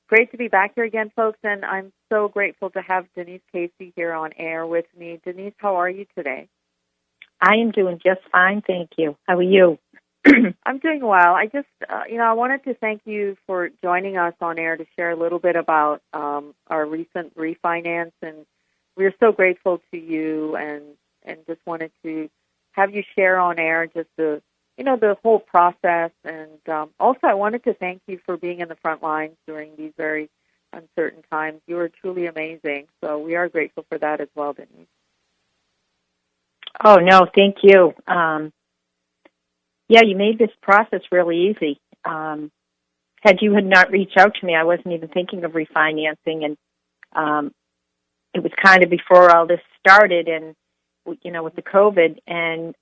Great to be back here again, folks, and I'm so grateful to have Denise Casey here on air with me. Denise, how are you today? I am doing just fine, thank you. How are you? I'm doing well. I just, I wanted to thank you for joining us on air to share a little bit about our recent refinance, and we're so grateful to you, and just wanted to have you share on air just the whole process, and also I wanted to thank you for being in the front lines during these very uncertain times. You are truly amazing, so we are grateful for that as well, Denise. Oh, no, thank you. Yeah, you made this process really easy. Had you had not reached out to me, I wasn't even thinking of refinancing, and it was kind of before all this started, and, with the COVID, and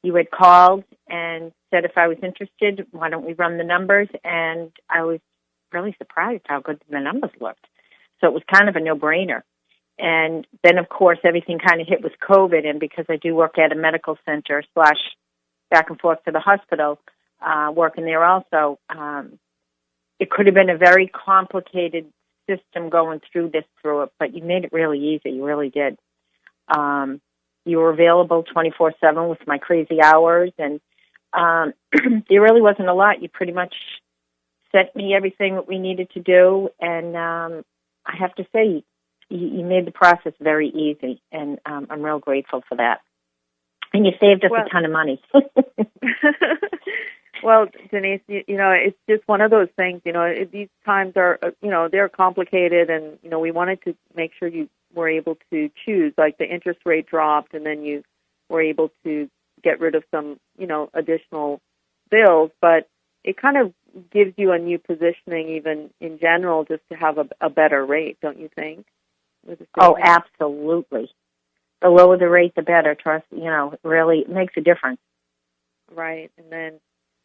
you had called and said if I was interested, why don't we run the numbers, and I was really surprised how good the numbers looked. So it was kind of a no-brainer. And then, of course, everything kind of hit with COVID, and because I do work at a medical center / back and forth to the hospital, working there also, it could have been a very complicated system going through it, but you made it really easy. You really did. You were available 24/7 with my crazy hours, and there really wasn't a lot. You pretty much sent me everything that we needed to do, and I have to say, you made the process very easy, and I'm real grateful for that. And you saved us a ton of money. Well, Denise, it's just one of those things, these times are, they're complicated, and, we wanted to make sure you were able to choose, like the interest rate dropped, and then you were able to get rid of some, additional bills, but it kind of gives you a new positioning even in general just to have a better rate, don't you think? Oh, absolutely. The lower the rate, the better. Trust, really makes a difference. Right. And then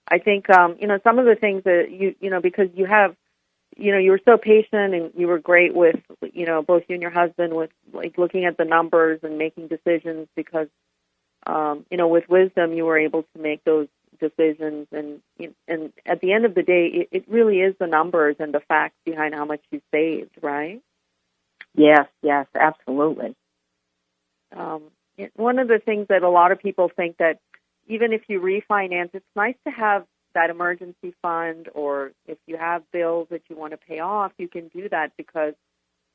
I think, some of the things that because you have, you were so patient and you were great with, both you and your husband with like looking at the numbers and making decisions because, with wisdom, you were able to make those decisions. And at the end of the day, it really is the numbers and the facts behind how much you saved, right? Yes, absolutely. One of the things that a lot of people think that even if you refinance, it's nice to have that emergency fund, or if you have bills that you want to pay off, you can do that because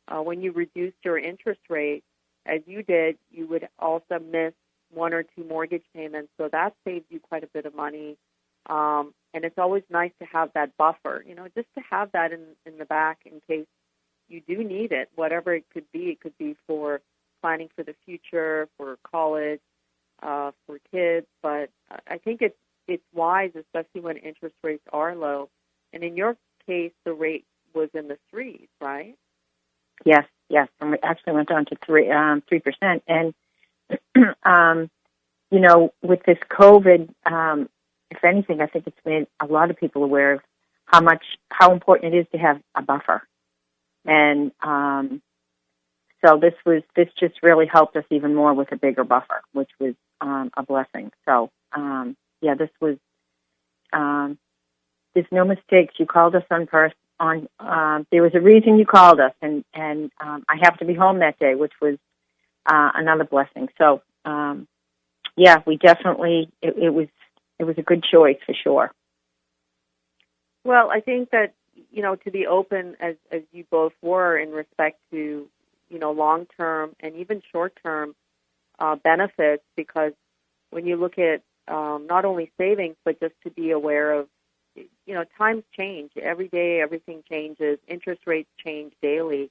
when you reduced your interest rate, as you did, you would also miss one or two mortgage payments, so that saves you quite a bit of money. And it's always nice to have that buffer, just to have that in the back in case you do need it, whatever it could be. It could be for planning for the future, for college, for kids. But I think it's wise, especially when interest rates are low. And in your case, the rate was in the 3s, right? Yes. And we actually went down to 3%. And with this COVID, if anything, I think it's made a lot of people aware of how important it is to have a buffer. And so this just really helped us even more with a bigger buffer, which was a blessing. So this was there's no mistakes. You called us on there was a reason you called us, and I happened to be home that day, which was another blessing. So we definitely it was a good choice for sure. Well, I think that to be open as you both were in respect to, long-term and even short-term benefits, because when you look at not only savings, but just to be aware of, times change. Every day, everything changes. Interest rates change daily.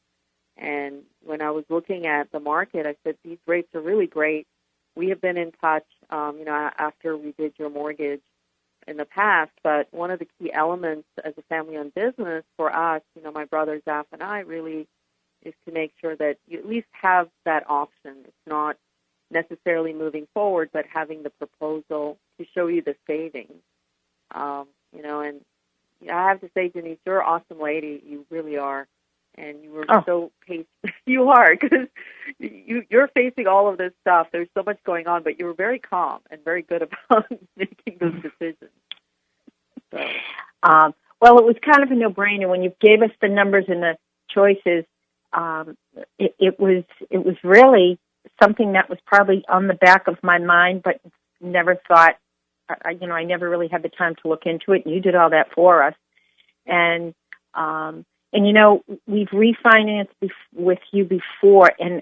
And when I was looking at the market, I said, these rates are really great. We have been in touch, after we did your mortgage in the past, but one of the key elements as a family-owned business for us, my brother Zaf and I, really is to make sure that you at least have that option. It's not necessarily moving forward, but having the proposal to show you the savings. And I have to say, Denise, you're an awesome lady. You really are. And you were so patient. You are, because you're facing all of this stuff. There's so much going on, but you were very calm and very good about making those decisions. So. Well, it was kind of a no-brainer when you gave us the numbers and the choices. It was really something that was probably on the back of my mind, but never thought. I never really had the time to look into it. And you did all that for us, and we've refinanced with you before, and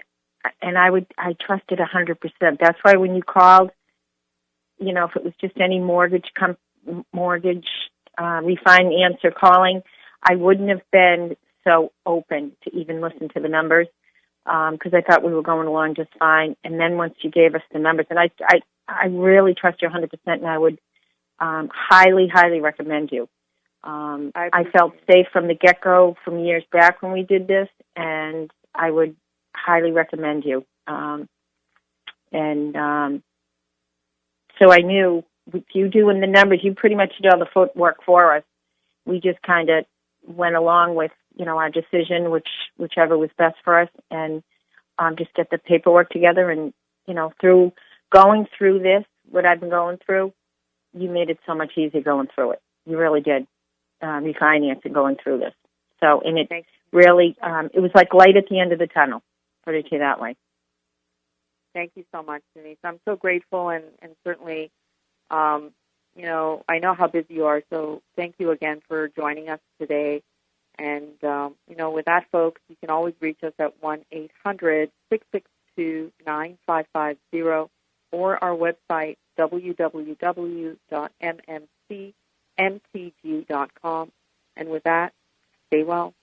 I trusted 100%. That's why when you called, if it was just any mortgage refinance or calling, I wouldn't have been so open to even listen to the numbers because I thought we were going along just fine. And then once you gave us the numbers, and I really trust you 100%, and I would highly, highly recommend you. I felt safe from the get-go from years back when we did this, and I would highly recommend you. So I knew with you doing the numbers, you pretty much did all the footwork for us. We just kind of went along with, our decision, whichever was best for us, and just get the paperwork together. And, through going through this, what I've been going through, you made it so much easier going through it. You really did, refinancing going through this. So, and it really, it was like light at the end of the tunnel, put it to you that way. Thank you so much, Denise. I'm so grateful, and certainly, I know how busy you are, so thank you again for joining us today. And, with that, folks, you can always reach us at 1-800-662-9550 or our website, www.mmcmtg.com. And with that, stay well.